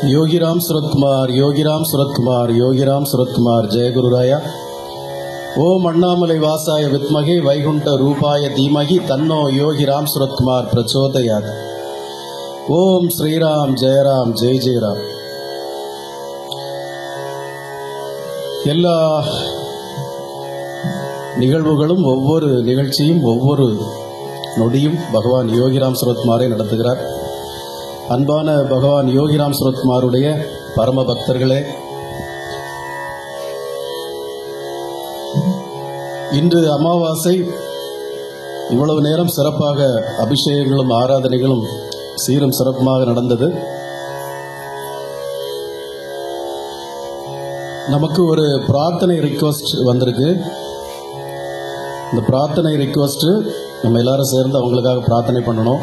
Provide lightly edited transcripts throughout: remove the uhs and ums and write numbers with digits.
योगीराम सूरत कुमार, योगीराम सूरत कुमार, योगीराम सूरत कुमार, जय गुरुराया। ओम अण्णामलै वासाय विद्महे वैकुंठ रूपाय धीमहि तन्नो योगीराम सूरत कुमार प्रचोदयात्। ओम श्रीराम जय राम जय जय राम। எல்லா நிகழ்வுகளும் ஒவ்வொரு நிகழ்ச்சியும் ஒவ்வொரு நொடியும் பகவான் யோகிராம் சுரத்குமாரை நடத்துகிறார். அன்பான பகவான் யோகிராம் சுரத்குமாருடைய பரம பக்தர்களே, இன்று அமாவாசை. இவ்வளவு நேரம் சிறப்பாக அபிஷேகங்களும் ஆராதனைகளும் சீரும் சிறப்புமாக நடந்தது. நமக்கு ஒரு பிரார்த்தனை ரிக்வெஸ்ட் வந்திருக்கு. இந்த பிரார்த்தனை ரிக்வெஸ்ட் நம்ம எல்லாரும் சேர்ந்து அவங்களுக்காக பிரார்த்தனை பண்ணணும்.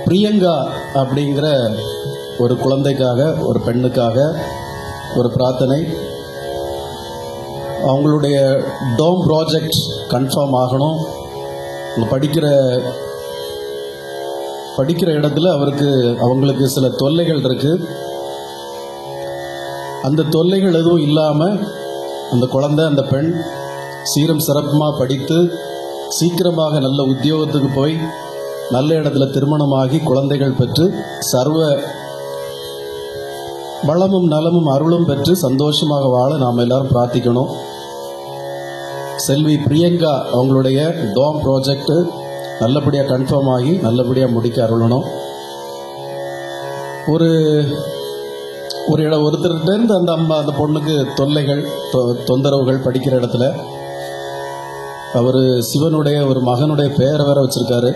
பிரியங்கா அப்படிங்கிற ஒரு குழந்தைக்காக, ஒரு பெண்ணுக்காக ஒரு பிரார்த்தனை. அவங்களுடைய டோம் ப்ராஜெக்ட் கன்ஃபார்ம் ஆகணும். படிக்கிற இடத்துல அவங்களுக்கு சில தொல்லைகள் இருக்கு. அந்த தொல்லைகள் எதுவும் இல்லாமல் அந்த குழந்தை, அந்த பெண் சீரும் சிறப்புமாக படித்து சீக்கிரமாக நல்ல உத்தியோகத்துக்கு போய் நல்ல இடத்துல திருமணமாகி குழந்தைகள் பெற்று சர்வ வளமும் நலமும் அருளும் பெற்று சந்தோஷமாக வாழ நாம் எல்லாரும் பிரார்த்திக்கணும். செல்வி பிரியங்கா அவங்களுடைய டோம் ப்ராஜெக்ட் நல்லபடியாக கன்ஃபார்ம் ஆகி நல்லபடியாக முடிக்க அருளணும். ஒருத்தர்கிட்ட அந்த பொண்ணுக்கு தொல்லைகள், தொந்தரவுகள் படிக்கிற இடத்துல. அவர் சிவனுடைய ஒரு மகனுடைய பெயரை வேற வச்சிருக்காரு.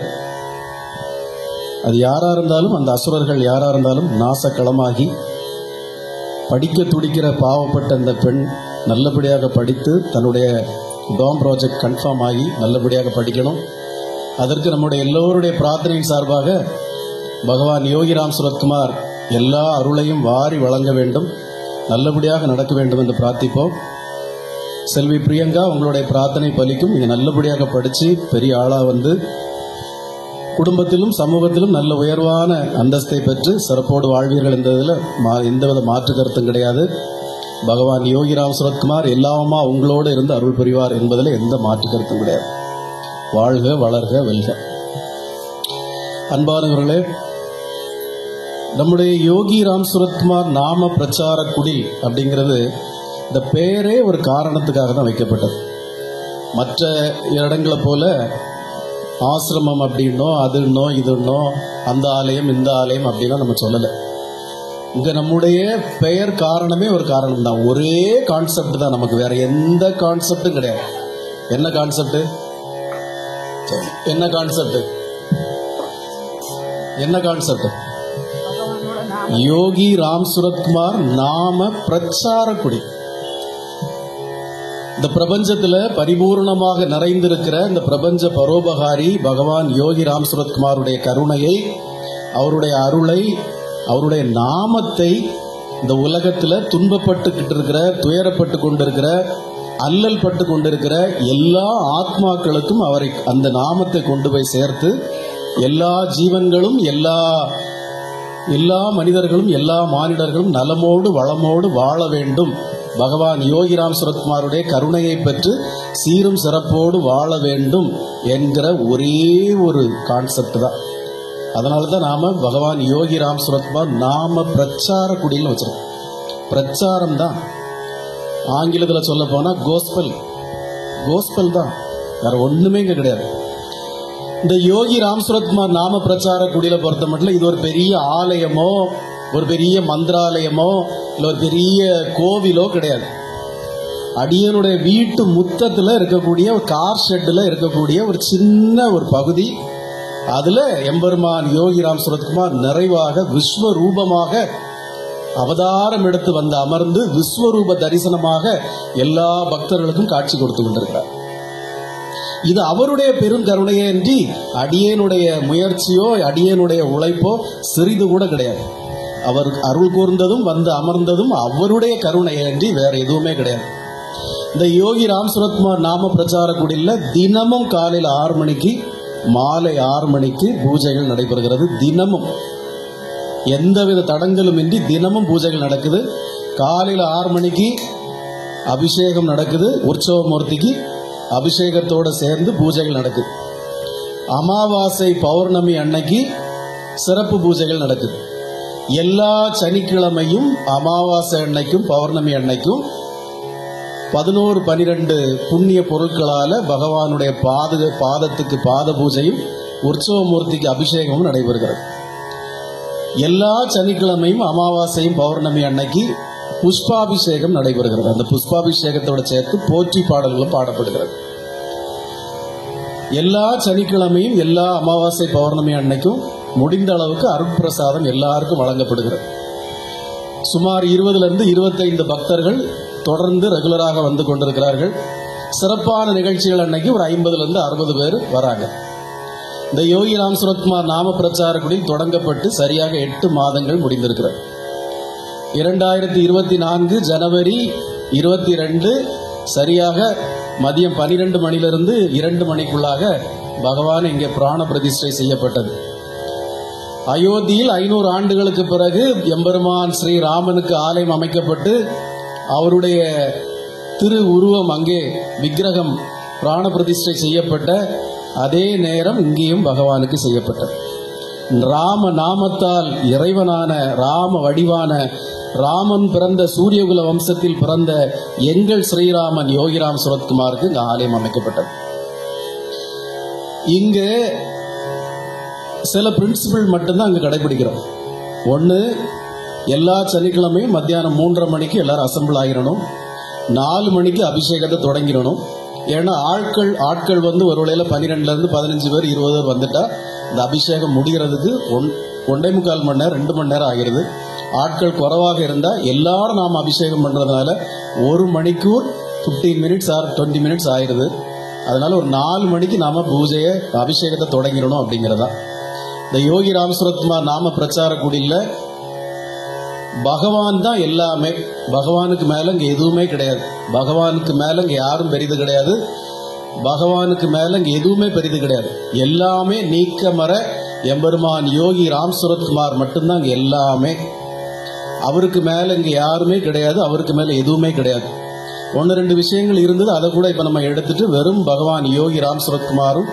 அது யாரா இருந்தாலும், அந்த அசுரர்கள் யாரா இருந்தாலும் நாசக்களமாகி படிக்க துடிக்கிற பாவப்பட்ட அந்த பெண் நல்லபடியாக படித்து தன்னுடைய டோம் ப்ராஜெக்ட் கன்ஃபார்ம் ஆகி நல்லபடியாக படிக்கணும். அதற்கு நம்முடைய எல்லோருடைய பிரார்த்தனையின் சார்பாக பகவான் யோகிராம் சுரத்குமார் எல்லா அருளையும் வாரி வழங்க வேண்டும், நல்லபடியாக நடக்க வேண்டும் என்று பிரார்த்திப்போம். செல்வி பிரியங்கா, உங்களுடைய பிரார்த்தனை பலிக்கும். நீங்கள் நல்லபடியாக படித்து பெரிய ஆளாக வந்து குடும்பத்திலும் சமூகத்திலும் நல்ல உயர்வான அந்தஸ்தை பெற்று சிறப்போடு வாழ்வீர்கள் என்பதில் எந்தவித மாற்று கருத்தும் கிடையாது. பகவான் யோகிராம் சுரத்குமார் எல்லாமா உங்களோடு இருந்து அருள் புரிவார் என்பதில் எந்த மாற்று கருத்தும் கிடையாது. வாழ்க வளர்க வெல்க. அன்பானவர்களே, நம்முடைய யோகிராம் சுரத்குமார் நாம பிரச்சார குடில் அப்படிங்கிறது, இந்த பெயரே ஒரு காரணத்துக்காக தான் வைக்கப்பட்டது. மற்ற இடங்களை போல ஆசிரமம் அப்படின்னோ அதுன்னோ இதுன்னோ அந்த ஆலயம் இந்த ஆலயம் அப்படின்னா நம்ம சொல்லலை. இங்க நம்முடைய பெயர் காரணமே ஒரு காரணம் தான். ஒரே கான்செப்ட் தான் நமக்கு, வேற எந்த கான்செப்டும் கிடையாது. என்ன கான்செப்ட்? என்ன கான்செப்ட்? என்ன கான்செப்ட்? யோகி ராம் சுரத்குமார் நாம பிரச்சார குடி. இந்த பிரபஞ்சத்துல பரிபூர்ணமாக நிறைந்திருக்கிற இந்த பிரபஞ்ச பரோபகாரி பகவான் யோகி ராம் சுரத்குமாருடைய கருணையை, அவருடைய அருளை, அவருடைய நாமத்தை இந்த உலகத்துல துன்பப்பட்டுக்கிட்டு இருக்கிற, துயரப்பட்டு கொண்டிருக்கிற, அல்லல் பட்டு கொண்டிருக்கிற எல்லா ஆத்மாக்களுக்கும் அவரை அந்த நாமத்தை கொண்டு போய் சேர்த்து எல்லா ஜீவன்களும், எல்லா மனிதர்களும், எல்லா மானிடர்களும் நலமோடு வளமோடு வாழ வேண்டும், பகவான் யோகிராம் சுரத்குமாருடைய கருணையை பெற்று சீரும் சிறப்போடு வாழ வேண்டும் என்கிற ஒரே ஒரு கான்செப்ட் தான். அதனால தான் நாம பகவான் யோகிராம் சுரத்குமார் நாம பிரச்சார குடியில் வச்சிருக்கோம். பிரச்சாரம் தான். ஆங்கிலத்தில் சொல்ல போனா கோஸ்பல் தான், வேற ஒண்ணுமே இங்க கிடையாது. இந்த யோகி ராம் சுரத்குமார் நாம பிரச்சார குடியில பொறுத்த மட்டும் இது ஒரு பெரிய ஆலயமோ, ஒரு பெரிய மந்திராலயமோ, இல்லை ஒரு பெரிய கோவிலோ கிடையாது. அடியனுடைய வீட்டு முத்தத்தில் இருக்கக்கூடிய ஒரு கார் ஷெட்டில் இருக்கக்கூடிய ஒரு சின்ன ஒரு பகுதி. அதுல எம்பெருமான் யோகிராம் சுரத்குமார் நிறைவாக விஸ்வரூபமாக அவதாரம் எடுத்து வந்து அமர்ந்து விஸ்வரூப தரிசனமாக எல்லா பக்தர்களுக்கும் காட்சி கொடுத்து கொண்டிருக்கிறார். இது அவருடைய பெருங்கருணையே அன்றி அடியேனுடைய முயற்சியோ அடியேனுடைய உழைப்போ சிறிது கூட கிடையாது. அவர் அருள் கூர்ந்ததும் வந்து அமர்ந்ததும் அவருடைய கருணையே அன்றி வேற எதுவுமே கிடையாது. இந்த யோகி ராம் சுரத்குமார் நாம பிரச்சார குடியில் தினமும் காலையில் 6 மணிக்கு மாலை 6 மணிக்கு பூஜைகள் நடைபெறுகிறது. தினமும் எந்தவித தடங்களும் இன்றி தினமும் பூஜைகள் நடக்குது. காலையில் 6 மணிக்கு அபிஷேகம் நடக்குது. உற்சவமூர்த்திக்கு அபிஷேகத்தோடு சேர்ந்து பூஜைகள் நடக்குது. அமாவாசை பௌர்ணமி அன்னைக்கு சிறப்பு பூஜைகள் நடக்குது. எல்லா சனிக்கிழமையும் அமாவாசை அன்னைக்கும் பௌர்ணமி அன்னைக்கும் 11-12 புண்ணிய பொருட்களால பகவானுடைய பாதத்துக்கு பாத பூஜையும் உற்சவமூர்த்திக்கு அபிஷேகமும் நடைபெறுகிறது. எல்லா சனிக்கிழமையும் அமாவாசையும் பௌர்ணமி அன்னைக்கு புஷ்பாபிஷேகம் நடைபெறுகிறது. அந்த புஷ்பாபிஷேகத்தோடு சேர்த்து போற்றி பாடல்களும் பாடப்படுகிறது. எல்லா சனிக்கிழமையும் எல்லா அமாவாசை பௌர்ணமி அன்னைக்கும் முடிந்த அளவுக்கு அருட்பிரசாதம் எல்லாருக்கும் வழங்கப்படுகிறது. சுமார் 20-25 பக்தர்கள் தொடர்ந்து ரெகுலராக வந்து கொண்டிருக்கிறார்கள். சிறப்பான நிகழ்ச்சிகள் அன்னைக்கு ஒரு 50-60 பேர் வராங்க. இந்த யோகி ராம் சுரத்குமார் நாம பிரச்சார குடில் தொடங்கப்பட்டு சரியாக 8 மாதங்கள் முடிந்திருக்கிறது. 2024 ஜனவரி 22 சரியாக மதியம் 12 மணிலிருந்து 2 மணிக்குள்ளாக பகவான் இங்கே பிராண பிரதிஷ்டை செய்யப்பட்டது. அயோத்தியில் 500 ஆண்டுகளுக்கு பிறகு எம்பெருமான் ஸ்ரீராமனுக்கு ஆலயம் அமைக்கப்பட்டு அவருடைய திரு உருவம் அங்கே விக்கிரகம் பிராண பிரதிஷ்டை செய்யப்பட்ட அதே நேரம் இங்கேயும் பகவானுக்கு செய்யப்பட்டது. ராம நாமத்தால் இறைவனான ராம வடிவான ராமன் பிறந்த சூரியகுல வம்சத்தில் பிறந்த எங்கள் ஸ்ரீராமன் யோகிராம் சுரத்குமாருக்கு இங்கு ஆலயம் அமைக்கப்பட்டது. இங்கு சில பிரின்சிபிள் மட்டும்தான் அங்கே கடைபிடிக்கிறோம். ஒன்று, எல்லா சனிக்கிழமையும் மத்தியானம் 3:30 மணிக்கு எல்லாரும் அசம்பிள் ஆகிடணும். 4 மணிக்கு அபிஷேகத்தை தொடங்கிடணும். ஏன்னா ஆட்கள் வந்து ஒரு வேளையில் 12 15 பேர் 20 பேர் வந்துட்டா இந்த அபிஷேகம் முடிகிறதுக்கு 1.25 மணி நேரம் 2 மணி நேரம் ஆகிறது. ஆட்கள் குறைவாக இருந்தால் எல்லாரும் நாம் அபிஷேகம் பண்ணுறதுனால 1 மணிக்கூர் 15 மினிட்ஸ் ஆர் 20 மினிட்ஸ் ஆயிடுது. அதனால ஒரு 4 மணிக்கு நாம் பூஜையை அபிஷேகத்தை தொடங்கிடணும் அப்படிங்கிறதா. இந்த யோகி ராம் சுரத்குமார் நாம பிரச்சார குடியில் பகவான் தான் எல்லாமே. பகவானுக்கு மேலே இங்கே எதுவுமே கிடையாது. பகவானுக்கு மேலே இங்கே யாரும் பெரிது கிடையாது. பகவானுக்கு மேலே இங்கே எதுவுமே பெரிது கிடையாது. எல்லாமே நீக்கமற எம்பெருமான் யோகி ராம் சுரத்குமார் மட்டும்தான் இங்கே எல்லாமே. அவருக்கு மேலே இங்கே யாருமே கிடையாது. அவருக்கு மேலே எதுவுமே கிடையாது. 1-2 விஷயங்கள் இருந்தது, அதை கூட இப்போ நம்ம எடுத்துட்டு வெறும் பகவான் யோகி ராம் சுரத்குமாரும்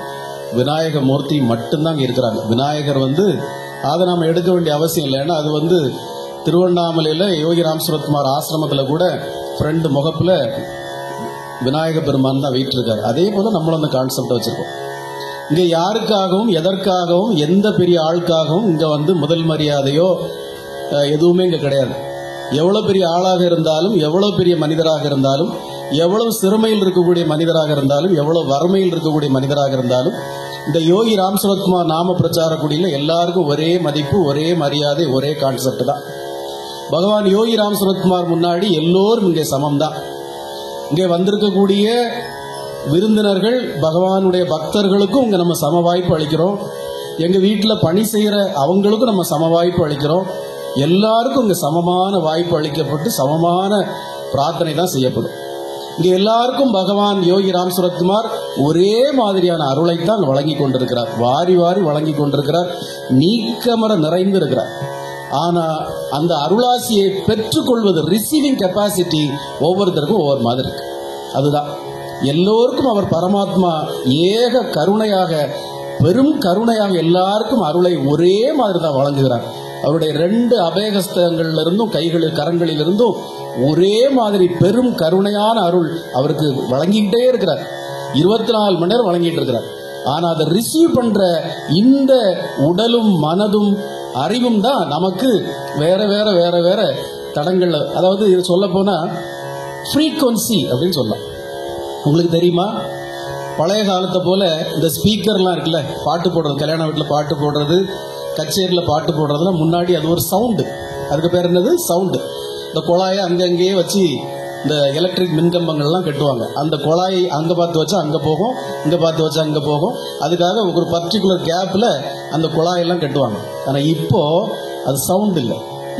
விநாயக மூர்த்தி மட்டும்தான் இங்கே இருக்கிறாங்க. விநாயகர் வந்து அதை நம்ம எடுக்க வேண்டிய அவசியம் இல்லை. ஏன்னா அது வந்து திருவண்ணாமலையில் யோகி ராம் சுரத்குமார் ஆசிரமத்தில் கூட ஃப்ரெண்டு முகப்பில் விநாயக பெருமான் தான் வீட்டிருக்காரு. அதே போல் நம்மளும் அந்த கான்செப்டை வச்சுருக்கோம். இங்கே யாருக்காகவும் எதற்காகவும் எந்த பெரிய ஆளுக்காகவும் இங்கே வந்து முதல் மரியாதையோ எதுவுமே இங்கே கிடையாது. எவ்வளோ பெரிய ஆளாக இருந்தாலும், எவ்வளோ பெரிய மனிதராக இருந்தாலும், எவ்வளவு சிறுமையில் இருக்கக்கூடிய மனிதராக இருந்தாலும், எவ்வளோ வறுமையில் இருக்கக்கூடிய மனிதராக இருந்தாலும், இந்த யோகி ராம் சுரத்குமார் நாம பிரச்சார குடியில் எல்லாருக்கும் ஒரே மதிப்பு, ஒரே மரியாதை, ஒரே கான்செப்ட் தான். பகவான் யோகி ராம் சுரத்குமார் முன்னாடி எல்லோரும் இங்கே சமம் தான். இங்கே வந்திருக்கக்கூடிய விருந்தினர்கள் பகவானுடைய பக்தர்களுக்கும் இங்கே நம்ம சம வாய்ப்பு அளிக்கிறோம். எங்கள் வீட்டில் பணி செய்கிற அவங்களுக்கும் நம்ம சம வாய்ப்பு அளிக்கிறோம். எல்லாருக்கும் இங்கே சமமான வாய்ப்பு அளிக்கப்பட்டு சமமான பிரார்த்தனை தான் செய்யப்படும். இங்கே எல்லாருக்கும் பகவான் யோகி ராம் சுரத்குமார் ஒரே மாதிரியான அருளைத்தான் வழங்கி கொண்டிருக்கிறார். வாரி வாரி வழங்கி கொண்டிருக்கிறார். நீக்கமர நிறைந்து இருக்கிறார். ஆனால் அந்த அருளாசியை பெற்றுக்கொள்வது, ரிசீவிங் கெப்பாசிட்டி ஒவ்வொருத்தருக்கும் ஒவ்வொரு மாதிரி இருக்கு. அதுதான் எல்லோருக்கும் அவர் பரமாத்மா ஏக கருணையாக, பெரும் கருணையாக எல்லாருக்கும் அருளை ஒரே மாதிரி தான் வழங்குகிறார். அவருடைய 2 அபேகஸ்தங்களிலிருந்தும் கரங்களிலிருந்தும் ஒரே மாதிரி பெரும் கருணையான அருள் அவருக்கு வழங்கிக்கிட்டே இருக்கிறார். 24 மணி நேரம் வழங்கிட்டு இருக்கிறார். ஆனால் அதை ரிசீவ் பண்ற இந்த உடலும் மனதும் அறிவும் தான் நமக்கு வேற வேற வேற வேற தடங்கள். அதாவது இது சொல்ல போனா ஃப்ரீக்வன்சி அப்படின்னு சொல்லலாம். உங்களுக்கு தெரியுமா, பழைய காலத்தை போல இந்த ஸ்பீக்கர்லாம் இருக்குல்ல, பாட்டு போடுறது, கல்யாண வீட்டில் பாட்டு போடுறது, கச்சேரியில் பாட்டு போடுறதுலாம் முன்னாடி அது ஒரு சவுண்டு. அதுக்கு பேர் என்னது? சவுண்டு. இந்த குழாயை அங்கங்கேயே வச்சு இந்த எலக்ட்ரிக் மின்கம்பங்கள்லாம் கட்டுவாங்க. அந்த குழாயை அங்கே பார்த்து வச்சா அங்கே போகும், இங்கே பார்த்து வச்சா அங்கே போகும். அதுக்காக ஒரு பர்டிகுலர் கேப்பில் அந்த குழாயெல்லாம் கட்டுவாங்க. ஆனால் இப்போது அது சவுண்ட் இல்லை.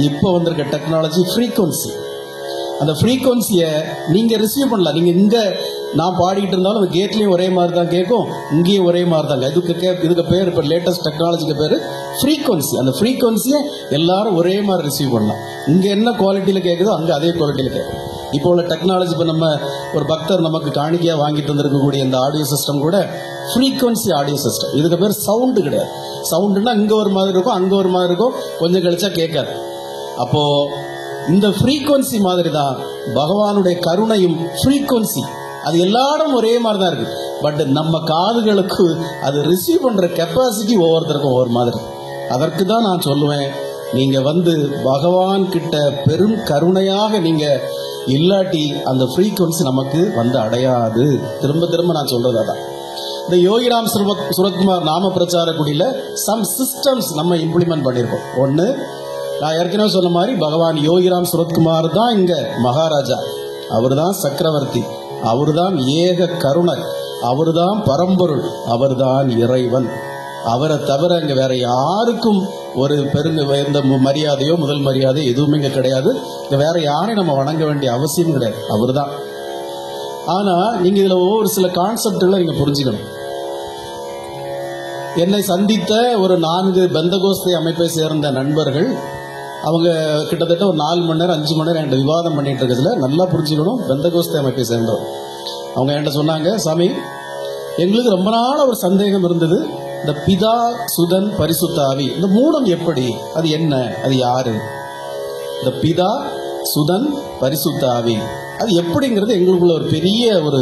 இப்போ வந்திருக்க டெக்னாலஜி ஃப்ரீக்வன்சி. அந்த ஃப்ரீக்வன்சியை நீங்கள் ரிசீவ் பண்ணலாம். நீங்கள் இங்கே நான் பாடிக்கிட்டு இருந்தாலும் அந்த கேட்லேயும் ஒரே மாதிரி தான் கேட்கும், இங்கேயும் ஒரே மாதிரி தாங்க. இதுக்கு பேர் இப்போ லேட்டஸ்ட் டெக்னாலஜிக்கு பேர் ஃப்ரீக்வன்சி. அந்த ஃப்ரீக்வன்சியை எல்லாரும் ஒரே மாதிரி ரிசீவ் பண்ணலாம். இங்கே என்ன குவாலிட்டியில் கேட்குதோ அங்கே அதே குவாலிட்டியில் கேட்கும். இப்போ உள்ள டெக்னாலஜி, இப்போ நம்ம ஒரு பக்தர் நமக்கு காணிக்கையாக வாங்கி தந்திருக்கக்கூடிய இந்த ஆடியோ சிஸ்டம் கூட ஃப்ரீக்வன்சி ஆடியோ சிஸ்டம். இதுக்கு பேர் சவுண்டு கிடையாது. சவுண்டுன்னா இங்கே ஒரு மாதிரி இருக்கும், அங்கே ஒரு மாதிரி இருக்கும், கொஞ்சம் கழிச்சா கேட்காது. அப்போ இந்த ஃப்ரீக்வன்சி மாதிரி தான் பகவானுடைய கருணையும் ஃப்ரீக்வன்சி. அது எல்லாரும் ஒரே மாதிரி தான் இருக்கு. பட் நம்ம காதுகளுக்கு அது ரிசீவ் பண்ற கெப்பாசிட்டி ஒவ்வொருத்தருக்கும் ஒவ்வொரு மாதிரி. அதற்கு தான் நான் சொல்லுவேன், நீங்க பகவான் கிட்ட பெரும் கருணையாக நீங்க இல்லாட்டி அந்த ஃப்ரீக்வன்சி நமக்கு அடையாது. திரும்ப திரும்ப நான் சொல்றது அதான். இந்த யோகிராம் சுரத்குமார் நாம பிரச்சார குடியில சம் சிஸ்டம்ஸ் நம்ம இம்ப்ளிமெண்ட் பண்ணியிருக்கோம். ஒன்று, நான் ஏற்கனவே சொன்ன மாதிரி பகவான் யோகிராம் சுரத்குமார் தான் இங்க மகாராஜா, அவர் தான் சக்கரவர்த்தி, அவர் தான் ஏக கருணர், அவர் தான் பரம்பொருள், அவர் தான் இறைவன். அவரை தவிர இங்க வேற யாருக்கும் ஒரு இந்த மரியாதையோ முதல் மரியாதை எதுவுமே இங்க கிடையாது. இங்க வேற யாரையும் நம்ம வணங்க வேண்டிய அவசியம் கிடையாது, அவர் தான். ஆனா நீங்க இதுல ஒவ்வொரு சில கான்செப்ட்களை நீங்க புரிஞ்சுக்கணும். என்னை சந்தித்த ஒரு 4 பெந்தகோஸ்தே அமைப்பை சேர்ந்த நண்பர்கள், அவங்க கிட்டத்தட்ட ஒரு 4 மணி நேரம் 5 மணி நேரம் என்கிட்ட விவாதம் பண்ணிட்டு இருக்கிறதுல நல்லா புரிஞ்சுக்கணும். பெந்தகோஸ்தே அமைப்பை சேர்ந்தவர் அவங்க என்கிட்ட சொன்னாங்க, சாமி எங்களுக்கு ரொம்ப நாள் ஒரு சந்தேகம் இருந்தது, இந்த பிதா சுதன் பரிசுத்த ஆவி இந்த மூணும் எப்படி, அது என்ன, அது யாரு, இந்த பிதா சுதன் பரிசுத்த ஆவி அது எப்படிங்கிறது எங்களுக்குள்ள ஒரு பெரிய ஒரு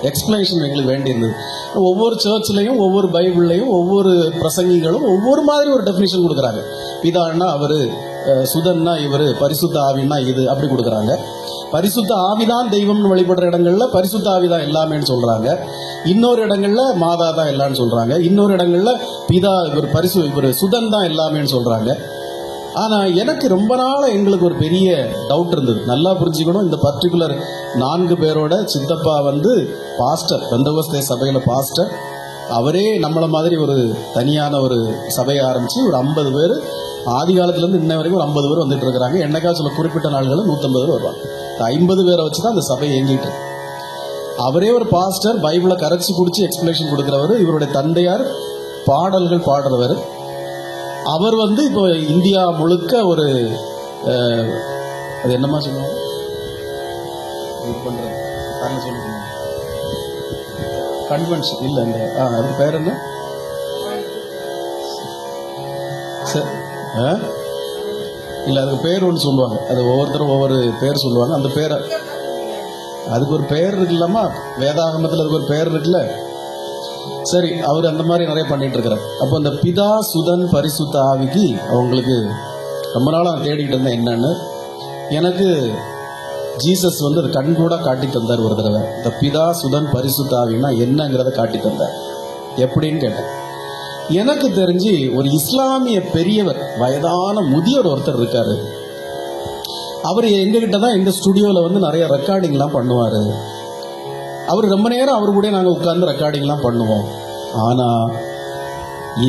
எக்ஸ்பிளனேஷன் எங்களுக்கு வேண்டியிருந்தது. ஒவ்வொரு சர்ச்லையும் ஒவ்வொரு பைபிள்லையும் ஒவ்வொரு பிரசங்கிகளும் ஒவ்வொரு மாதிரி ஒரு டெஃபினிஷன் கொடுக்குறாங்க. பிதான்னா அவரு, சுதன்னா இவர், பரிசுத்த ஆவின்னா இது, அப்படி கொடுக்குறாங்க. பரிசுத்த ஆவிதான் தெய்வம்னு வழிபடுற இடங்கள்ல பரிசுத்த ஆவிதான் எல்லாமேன்னு சொல்றாங்க. இன்னொரு இடங்கள்ல மாதா தான் எல்லாம்னு சொல்றாங்க. இன்னொரு இடங்கள்ல பிதா இவர் சுதன் தான் எல்லாமேன்னு சொல்றாங்க. ஆனா எனக்கு ரொம்ப நாள் எங்களுக்கு ஒரு பெரிய டவுட் இருந்தது. நல்லா புரிஞ்சுக்கணும், இந்த பர்டிகுலர் 4 பேரோட சித்தப்பா பாஸ்டர், பெந்தகோஸ்தே சபையில பாஸ்டர். அவரே நம்மள மாதிரி ஒரு தனியான ஒரு சபையை ஆரம்பிச்சு ஒரு 50 பேர் ஆதி காலத்துலேருந்து இன்ன வரைக்கும் ஒரு 50 பேர் வந்துட்டு இருக்கிறாங்க. என்னைக்கா சில குறிப்பிட்ட நாள்களில் 150 பேர் வருவாங்க. 50 பேரை வச்சு தான் அந்த சபை இயங்கிட்டு இருக்கு. அவரே ஒரு பாஸ்டர், பைபிளை கரைச்சி குடிச்சு எக்ஸ்பிளேஷன் கொடுக்குறவர். இவருடைய தந்தையார் பாடல்கள் பாடுறவர். அவர் இப்போ இந்தியா முழுக்க ஒரு அது என்னமா சொல்லுவாங்க கன்வென்ஷன் இல்லை, அதுக்கு பேர் என்ன, இல்லை அதுக்கு பேர் ஒன்று சொல்லுவாங்க. அது ஒவ்வொருத்தரும் ஒவ்வொரு பேர் சொல்லுவாங்க. அந்த பேரை அதுக்கு ஒரு பேர் இருக்குல்லம்மா, வேதாகமத்தில் அதுக்கு ஒரு பேர் இருக்குல்ல. சரி, அவர் அந்த மாதிரி நிறைய பண்ணிட்டு இருக்கிறார். அப்போ அந்த பிதா சுதன் பரிசுத்த ஆவிக்கு அவங்களுக்கு ரொம்ப நாளாக தேடிக்கிட்டு இருந்தேன் என்னன்னு. எனக்கு ஜீசஸ் அது கண்கூட காட்டி தந்தார் ஒரு தடவை. இந்த பிதா சுதன் பரிசுத்த ஆவின்னா என்னங்கிறத காட்டி தந்தார். எப்படின்னு கேட்டேன். எனக்கு தெரிஞ்சு ஒரு இஸ்லாமிய பெரியவர், வயதான முதியவர் ஒருத்தர் இருக்காரு. அவர் எங்ககிட்ட தான் எங்க ஸ்டுடியோவில் நிறைய ரெக்கார்டிங்லாம் பண்ணுவார். அவர் ரொம்ப நேரம் அவர் கூட நாங்கள் உட்கார்ந்து ரெக்கார்டிங்லாம் பண்ணுவோம். ஆனால்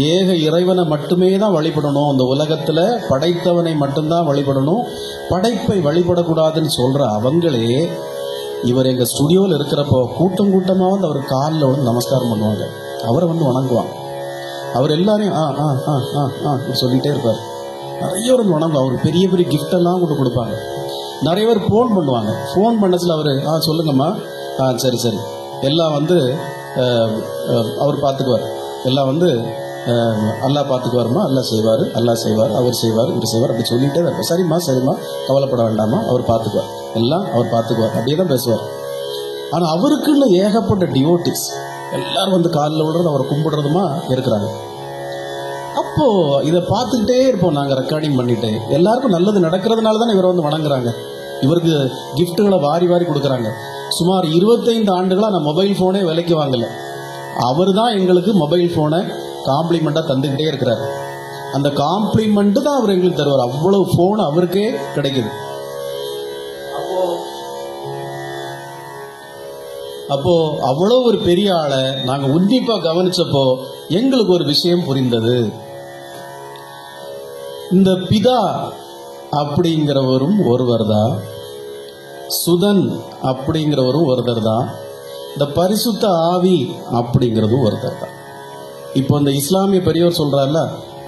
ஏக இறைவனை மட்டுமே தான் வழிபடணும், இந்த உலகத்தில் படைத்தவனை மட்டும்தான் வழிபடணும், படைப்பை வழிபடக்கூடாதுன்னு சொல்கிற அவங்களே இவர் எங்கள் ஸ்டுடியோவில் இருக்கிறப்போ கூட்டம் கூட்டமாக அவர் காலில் நமஸ்காரம் பண்ணுவாங்க, அவரை வணங்குவாங்க. அவர் எல்லாரையும் சொல்லிகிட்டே இருப்பார். நிறைய ஒரு வணங்குவாங்க. அவருக்கு பெரிய பெரிய கிஃப்டெல்லாம் கொடுப்பாங்க. நிறைய பேர் ஃபோன் பண்ணுவாங்க. ஃபோன் பண்ணச்சில் அவர் சொல்லுங்கம்மா, சரி சரி, எல்லாம் அவர் பார்த்துக்குவார், எல்லாம் அல்லாஹ் பார்த்துக்குவாருமா, அல்லாஹ் செய்வார், அல்லாஹ் செய்வார், அவர் செய்வார், இவர் செய்வார், அப்படி சொல்லிகிட்டே தான் இருப்பார். சரிம்மா சரிம்மா, கவலைப்பட வேண்டாமா, அவர் பார்த்துக்குவார், எல்லாம் அவர் பார்த்துக்குவார், அப்படியே தான் பேசுவார். ஆனால் அவருக்குன்னு ஏகப்பட்ட டிவோட்டிஸ் எல்லாரும் காலில் விடுறது, அவரை கும்பிடுறதுமா இருக்கிறாங்க. அப்போது இதை பார்த்துக்கிட்டே இருப்போம் நாங்கள் ரெக்கார்டிங் பண்ணிட்டு. எல்லாருக்கும் நல்லது நடக்கிறதுனால தானே இவரை வணங்குறாங்க. இவருக்கு கிஃப்ட்டுகளை வாரி வாரி கொடுக்குறாங்க. சுமார் 25 ஆண்டுகளாக நான் மொபைல் ஃபோனே விலைக்கு வாங்கலை. அவர் தான் எங்களுக்கு மொபைல் ஃபோனை காம்ப்ளிமெண்ட்டாக தந்துக்கிட்டே இருக்கிறார். அந்த காம்ப்ளிமெண்ட்டு தான் அவர் எங்களுக்கு தருவார். அவ்வளவு ஃபோன் அவருக்கே கிடைக்குது. அப்போ அவ்வளோ ஒரு பெரிய ஆளை நாங்கள் உன்னிப்பாக கவனிச்சப்போ எங்களுக்கு ஒரு விஷயம் புரிந்தது. இந்த பிதா அப்படிங்கிறவரும் ஒருவர் தான், சுதன் அப்படிங்கிறவரும் ஒருவர் தான், இந்த பரிசுத்த ஆவி அப்படிங்கிறதும் ஒருத்தர் தான். இப்போ இந்த இஸ்லாமிய பெரியவர் சொல்றாருல,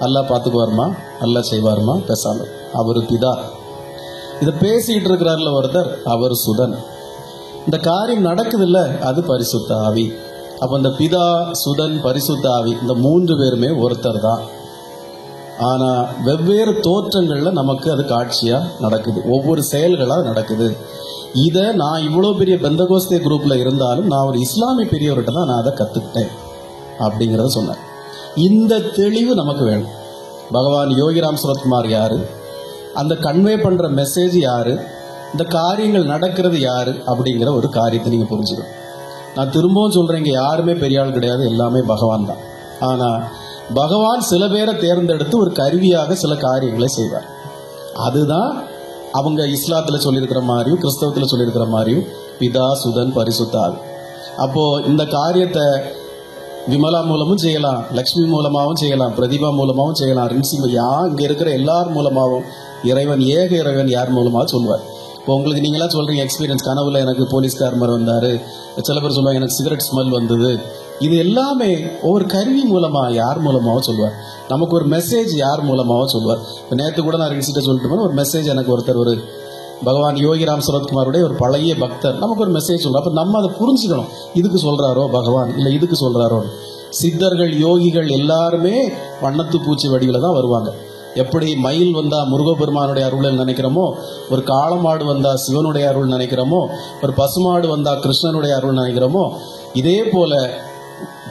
அல்லாஹ் பார்த்துக்குவாருமா, அல்லாஹ் செய்வாருமா, பேசாம அவரு பிதா. இதை பேசிக்கிட்டு இருக்கிறார்ல ஒருத்தர், அவர் சுதன். இந்த காரியம் நடக்குது இல்ல, அது பரிசுத்த ஆவி. அப்ப இந்த பிதா, சுதன், பரிசுத்த ஆவி இந்த 3 பேருமே ஒருத்தர் தான். ஆனா வெவ்வேறு தோற்றங்கள்ல நமக்கு அது காட்சியா நடக்குது, ஒவ்வொரு செயல்களா நடக்குது. இதை நான் இவ்வளோ பெரிய பெந்தகோஸ்தே குரூப்ல இருந்தாலும் நான் ஒரு இஸ்லாமிய பெரியவர்கிட்ட தான் நான் அதை கத்துக்கிட்டேன் அப்படிங்கிறத சொன்னார். இந்த தெளிவு நமக்கு வேணும். பகவான் யோகிராம் சுரத்குமார் யாரு, அந்த கன்வே பண்ற மெசேஜ் யாரு, இந்த காரியங்கள் நடக்கிறது யாரு அப்படிங்கிற ஒரு காரியத்தை நீங்க புரிஞ்சுக்கணும். நான் திரும்பவும் சொல்றேன், இங்க யாருமே பெரிய ஆள் கிடையாது, எல்லாமே பகவான் தான். ஆனா பகவான் சில பேரை தேர்ந்தெடுத்து ஒரு கருவியாக சில காரியங்களை செய்வார். அதுதான் அவங்க இஸ்லாத்துல சொல்லியிருக்கிற மாதிரியும் கிறிஸ்தவத்துல சொல்லியிருக்கிற மாதிரியும் பிதா, சுதன், பரிசுத்த ஆவி. அப்போ இந்த காரியத்தை விமலா மூலமும் செய்யலாம், லக்ஷ்மி மூலமாகவும் செய்யலாம், பிரதிபா மூலமாகவும் செய்யலாம், ரின்சிமையா இங்க இருக்கிற எல்லார் மூலமாகவும் இறைவன், ஏக இறைவன் யார் மூலமாக சொல்வார். இப்போ உங்களுக்கு நீங்களாம் சொல்றீங்க எக்ஸ்பீரியன்ஸ், கனவுல எனக்கு போலீஸ்கார் மாதிரி வந்தாரு, சில பேர் சொல்லுவாங்க எனக்கு சிகரெட் ஸ்மெல் வந்தது. இது எல்லாமே ஒவ்வொரு கருவி மூலமா யார் மூலமாகவும் சொல்வார். நமக்கு ஒரு மெசேஜ் யார் மூலமாகவும் சொல்வார். இப்போ நேற்று கூட நான் ரின்சிட்ட சொல்லிட்டு ஒரு மெசேஜ் எனக்கு ஒருத்தர், ஒரு பகவான் யோகிராம் சுரத்குமாருடைய ஒரு பழைய பக்தர் நமக்கு ஒரு மெசேஜ் சொல்றார். அப்ப நம்ம அதை புரிஞ்சுக்கணும், இதுக்கு சொல்றாரோ பகவான், இல்லை இதுக்கு சொல்றாரோ. சித்தர்கள், யோகிகள் எல்லாருமே வண்ணத்து பூச்சி வடிவில் தான் வருவாங்க. எப்படி மயில் வந்தா முருகப்பெருமானுடைய அருள் நினைக்கிறோமோ, ஒரு காளமாடு வந்தா சிவனுடைய அருள் நினைக்கிறோமோ, ஒரு பசுமாடு வந்தா கிருஷ்ணனுடைய அருள் நினைக்கிறோமோ, இதே போல